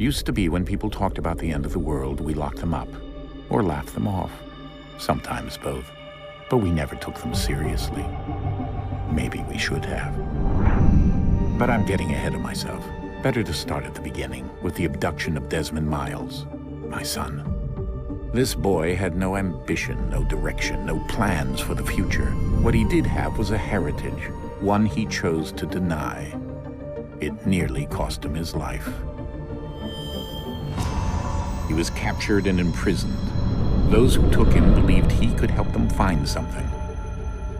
Used to be when people talked about the end of the world, we locked them up, or laughed them off. Sometimes both. But we never took them seriously. Maybe we should have. But I'm getting ahead of myself. Better to start at the beginning, with the abduction of Desmond Miles, my son. This boy had no ambition, no direction, no plans for the future. What he did have was a heritage, one he chose to deny. It nearly cost him his life. He was captured and imprisoned. Those who took him believed he could help them find something.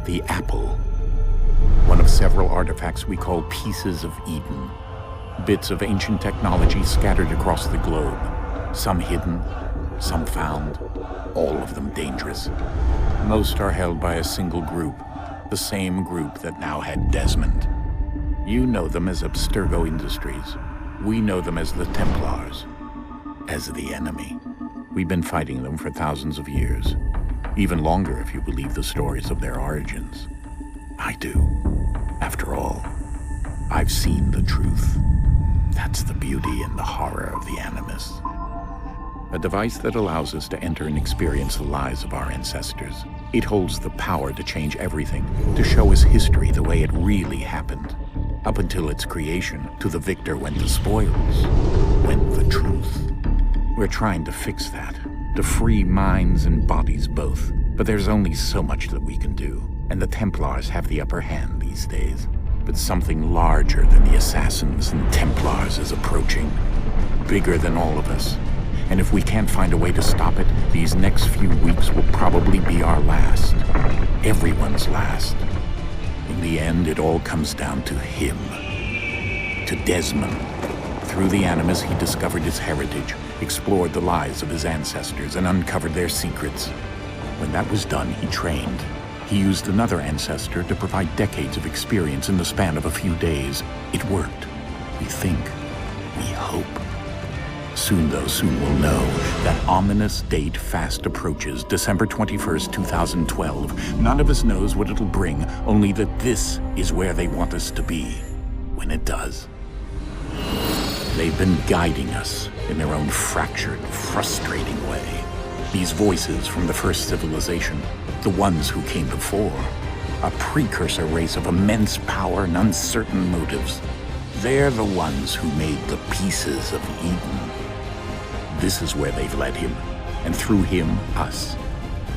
The apple. One of several artifacts we call pieces of Eden. Bits of ancient technology scattered across the globe. Some hidden, some found, all of them dangerous. Most are held by a single group, the same group that now had Desmond. You know them as Abstergo Industries. We know them as the Templars, as the enemy. We've been fighting them for thousands of years, even longer if you believe the stories of their origins. I do. After all, I've seen the truth. That's the beauty and the horror of the Animus. A device that allows us to enter and experience the lives of our ancestors. It holds the power to change everything, to show us history the way it really happened. Up until its creation, to the victor went the spoils, went the truth. We're trying to fix that, to free minds and bodies both. But there's only so much that we can do, and the Templars have the upper hand these days. But something larger than the Assassins and Templars is approaching, bigger than all of us. And if we can't find a way to stop it, these next few weeks will probably be our last. Everyone's last. In the end, it all comes down to him. To Desmond. Through the Animus, he discovered his heritage, explored the lives of his ancestors, and uncovered their secrets. When that was done, he trained. He used another ancestor to provide decades of experience in the span of a few days. It worked. We think. We hope. Soon, though, soon we'll know. That ominous date fast approaches, December 21st, 2012. None of us knows what it'll bring, only that this is where they want us to be, when it does. They've been guiding us in their own fractured, frustrating way. These voices from the first civilization, the ones who came before, a precursor race of immense power and uncertain motives. They're the ones who made the pieces of Eden. This is where they've led him, and through him, us.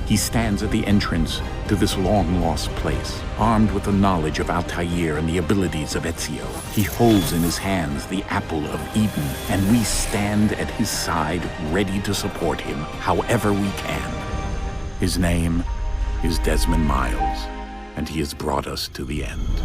He stands at the entrance to this long-lost place, armed with the knowledge of Altair and the abilities of Ezio. He holds in his hands the apple of Eden, and we stand at his side, ready to support him however we can. His name is Desmond Miles, and he has brought us to the end.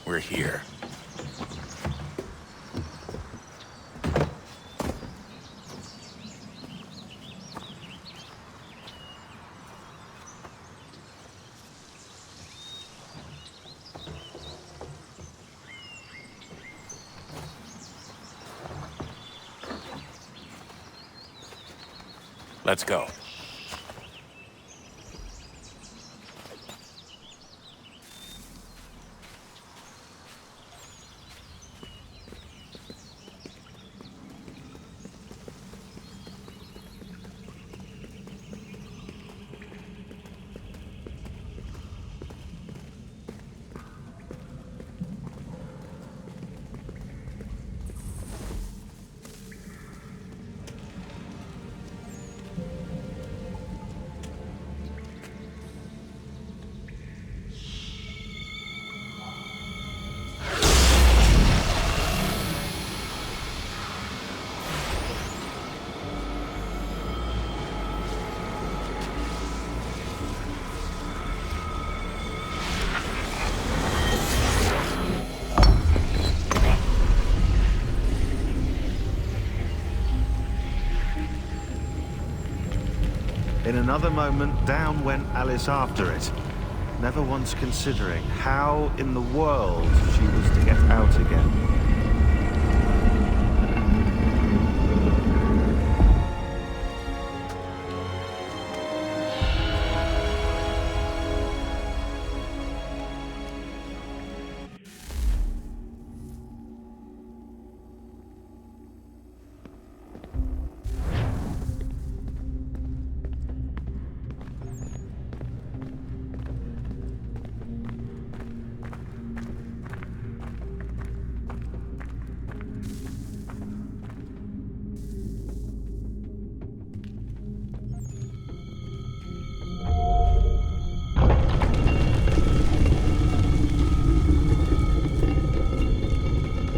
We're here. Let's go. another moment, down went Alice after it, never once considering how in the world she was to get out again.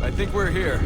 I think we're here.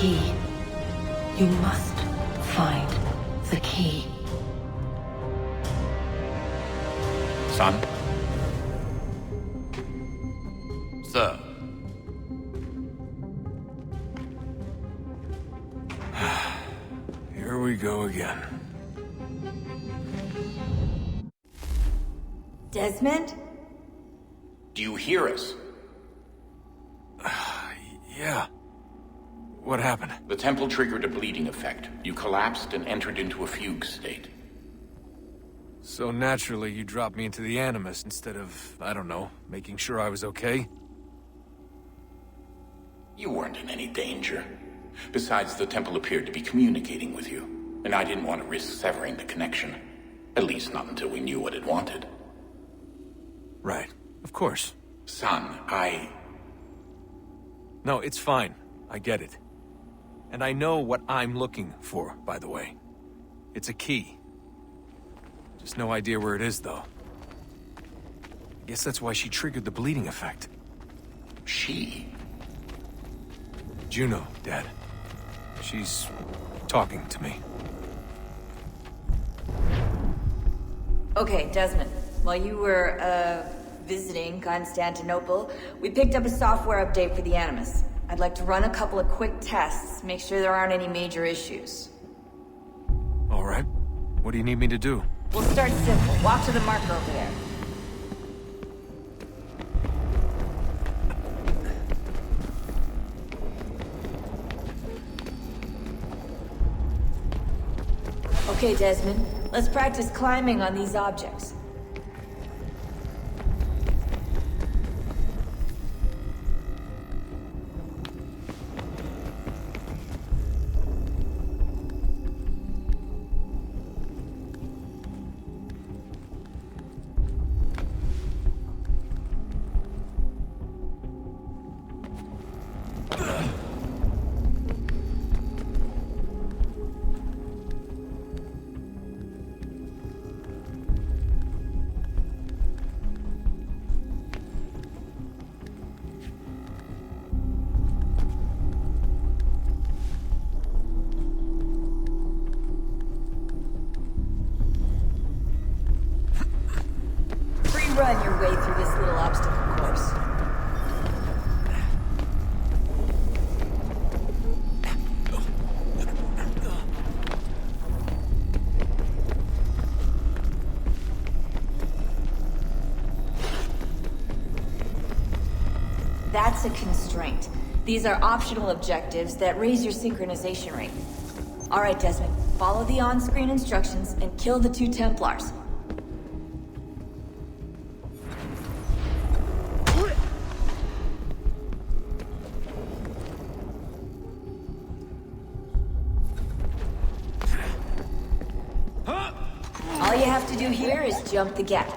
Key. You must find the key. Son? Sir. Here we go again. Desmond? Do you hear us? Yeah. What happened? The temple triggered a bleeding effect. You collapsed and entered into a fugue state. So naturally, you dropped me into the Animus instead of, I don't know, making sure I was okay? You weren't in any danger. Besides, the temple appeared to be communicating with you, and I didn't want to risk severing the connection. At least not until we knew what it wanted. Right. Of course. Son, No, it's fine. I get it. And I know what I'm looking for, by the way. It's a key. Just no idea where it is, though. Guess that's why she triggered the bleeding effect. She? Juno, Dad. She's talking to me. Okay, Desmond. While you were, visiting Constantinople, we picked up a software update for the Animus. I'd like to run a couple of quick tests, make sure there aren't any major issues. All right. What do you need me to do? We'll start simple. Walk to the marker over there. Okay, Desmond. Let's practice climbing on these objects. run your way through this little obstacle course. That's a constraint. These are optional objectives that raise your synchronization rate. All right, Desmond, follow the on-screen instructions and kill the 2 Templars. All you have to do here is jump the gap.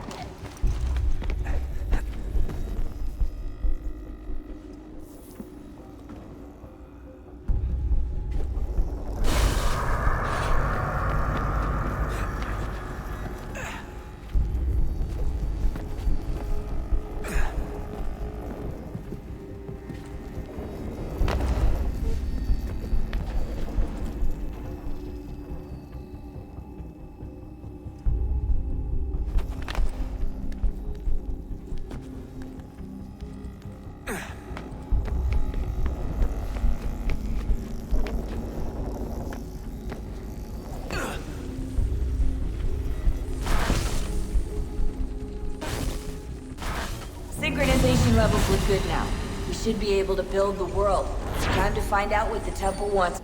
Synchronization levels look good now. We should be able to build the world. Time to find out what the temple wants.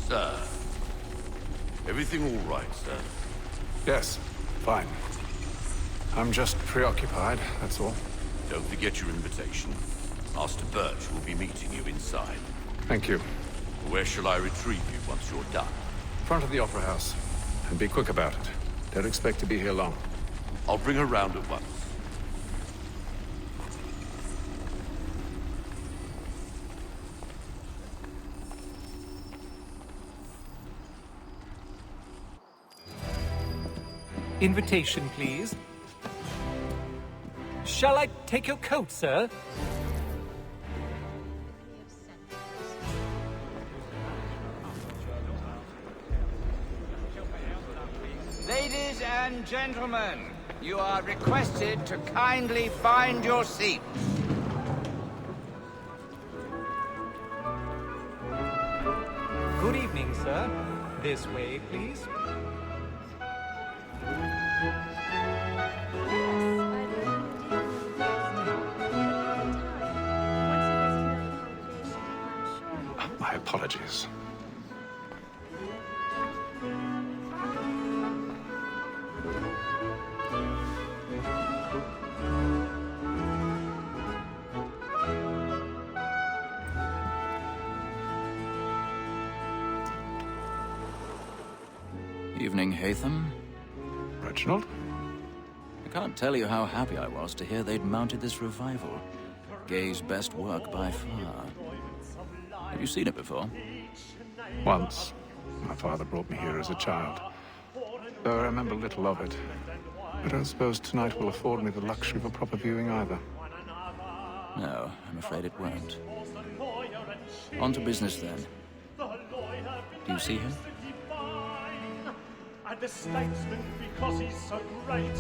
Sir. Everything all right, sir? Yes, fine. I'm just preoccupied, that's all. Don't forget your invitation. Master Birch will be meeting you inside. Thank you. Where shall I retrieve you once you're done? Front of the Opera House. And be quick about it. Don't expect to be here long. I'll bring her round at once. Invitation, please. Shall I take your coat, sir? Ladies and gentlemen, you are requested to kindly find your seats. Good evening, sir. This way, please. My apologies. Evening, Hatham. Reginald? I can't tell you how happy I was to hear they'd mounted this revival. Gay's best work by far. Have you seen it before? Once. My father brought me here as a child. Though I remember little of it. I don't suppose tonight will afford me the luxury of a proper viewing either. No, I'm afraid it won't. On to business then. Do you see him? And the statesman, because he's so great,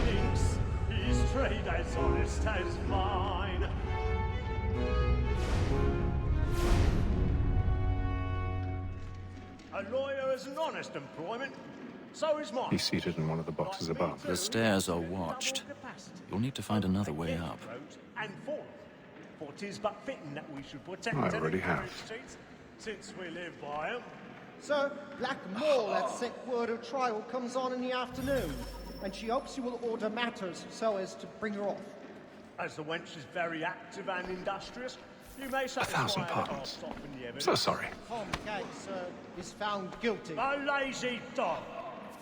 thinks his trade as honest as mine. A lawyer is an honest employment, so is mine. He's seated in one of the boxes above. The stairs are watched. You'll need to find another way up. And for 'tis but fitting that we should protect I already any have. streets, since we live by 'em. Sir, Black Moore had sent word her trial comes on in the afternoon, and she hopes you will order matters so as to bring her off. As the wench is very active and industrious, you may satisfy 1,000 her pardons. half in the evidence. So sorry. Tom Gates is found guilty. A lazy dog!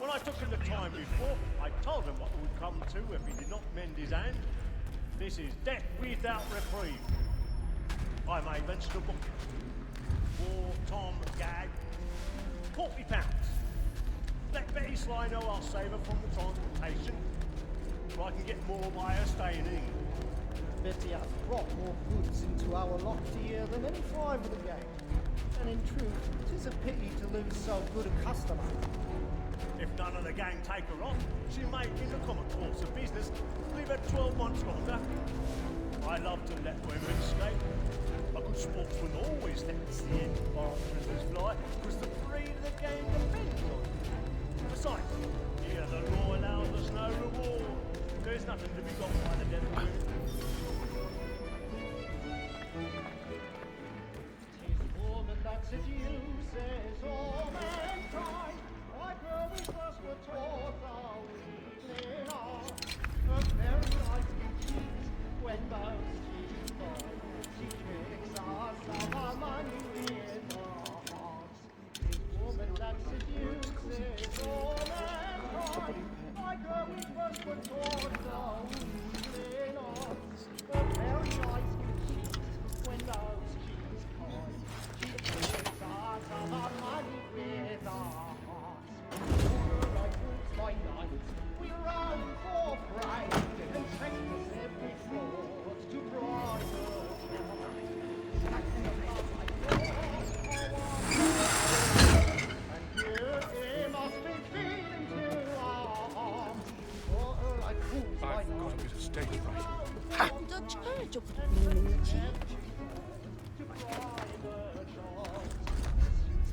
When I took him the time before, I told him what would come to if he did not mend his hand. This is death without reprieve. I may venture to book him. For Tom Gag, £40. Betty Sly know I'll save her from the transportation, so I can get more by her staying in. Betty has brought more goods into our loft here than any five of the gang. And in truth, it is a pity to lose so good a customer. If none of the gang take her on, she may, in the common course of business, leave her 12 months longer. I love to let women escape. A good sportsman always lets the end of our prisoners fly, because the freedom of the game depends on it. Besides, here the law allows us no reward. There's nothing to be got by the devil. Tis woman that seduces all mankind. Like her we first were taught our evening hour. Her very eyes can cheat when most she falls. She tricks us of our money with her hearts. Tis woman that seduces all mankind. Like her we first were taught our evening hour. Her very eyes can cheat when those cheats call. She tricks us of our money with her hearts. Like wolves by night, we run for pride and practice every fraud to bribe her. And here it must be feeding to our arms. For her like wolves by night. I've got a bit of stage fright.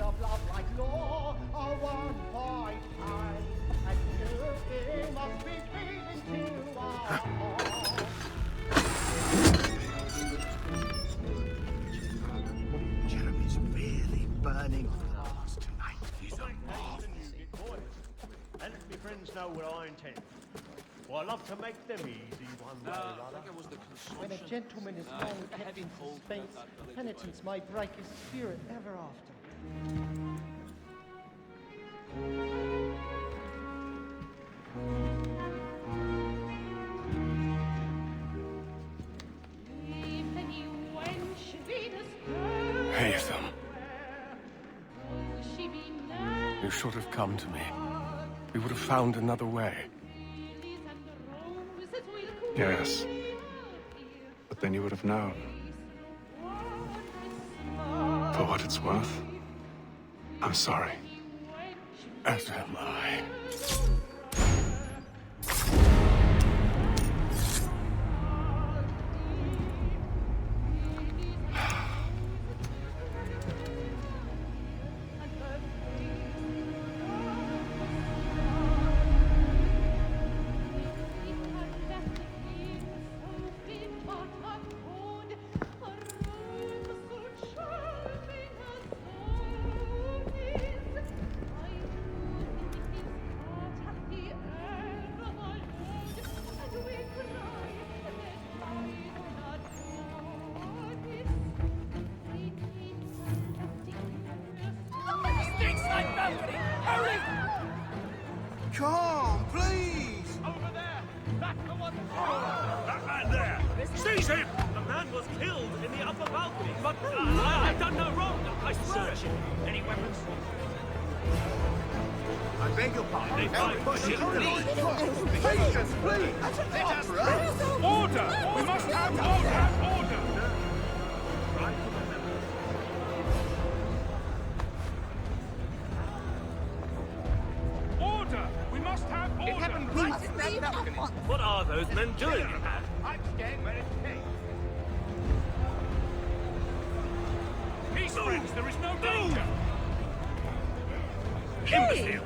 Of love like law are won by time, and you must be feeding to our hearts. Jeremy's really burning fast tonight. He's a moth. And let me friends know what I intend. Well, I love to make them easy one way or other. When a gentleman is long kept in suspense, penitence may break his spirit ever after. Haytham. You should have come to me. We would have found another way. Yes. But then you would have known. For what it's worth, I'm sorry. As am I. Come, please! Over there! That's the one! That man there! Seize him! The man was killed in the upper balcony, but I've done no wrong. I swear. Any weapons? I beg your pardon. They find Patience, please! Let us Order! We must have order! What are those men doing? I'm staying where it came. Peace, friends! There is no danger! Imbecile!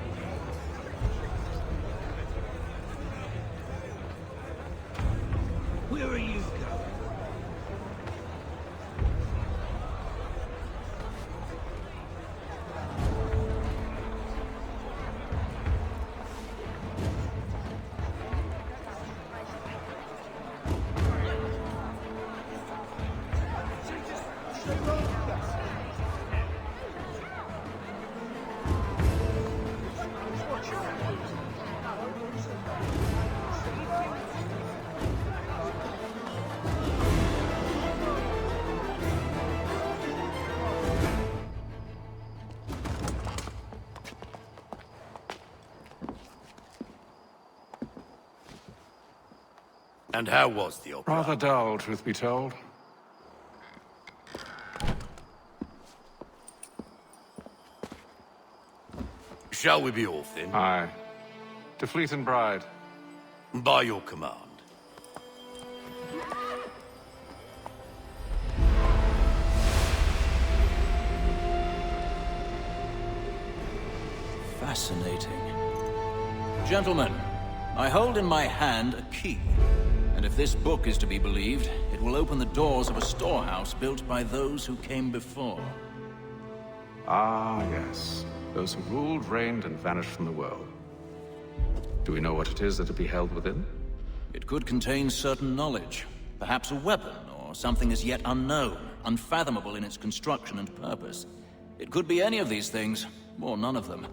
Where are you going? And how was the opera? Rather dull, truth be told. Shall we be off then? Aye. To Fleet and Bride. By your command. Fascinating. Gentlemen, I hold in my hand a key. And if this book is to be believed, it will open the doors of a storehouse built by those who came before. Ah, yes. Those who ruled, reigned, and vanished from the world. Do we know what it is that will be held within? It could contain certain knowledge. Perhaps a weapon, or something as yet unknown, unfathomable in its construction and purpose. It could be any of these things, or none of them.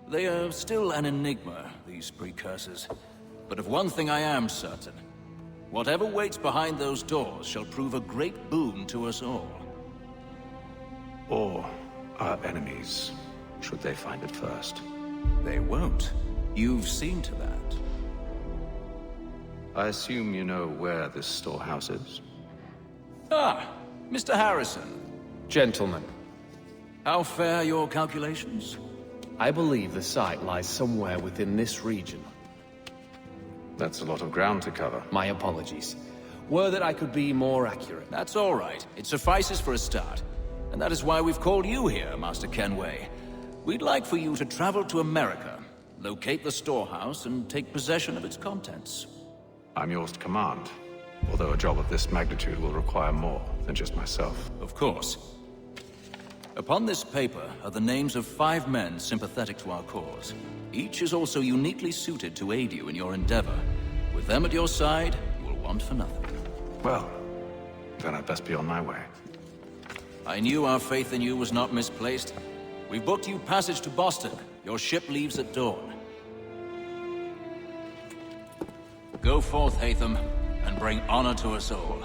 They are still an enigma, these precursors. But of one thing I am certain. Whatever waits behind those doors shall prove a great boon to us all. Or our enemies, should they find it first. They won't. You've seen to that. I assume you know where this storehouse is? Ah, Mr. Harrison. Gentlemen, How fare your calculations? I believe the site lies somewhere within this region. That's a lot of ground to cover. My apologies. Were that I could be more accurate. That's all right. It suffices for a start. And that is why we've called you here, Master Kenway. We'd like for you to travel to America, locate the storehouse, and take possession of its contents. I'm yours to command, although a job of this magnitude will require more than just myself. Of course. Upon this paper are the names of 5 men sympathetic to our cause. Each is also uniquely suited to aid you in your endeavor. With them at your side, you will want for nothing. Well, then I'd best be on my way. I knew our faith in you was not misplaced. We've booked you passage to Boston. Your ship leaves at dawn. Go forth, Hatham, and bring honor to us all.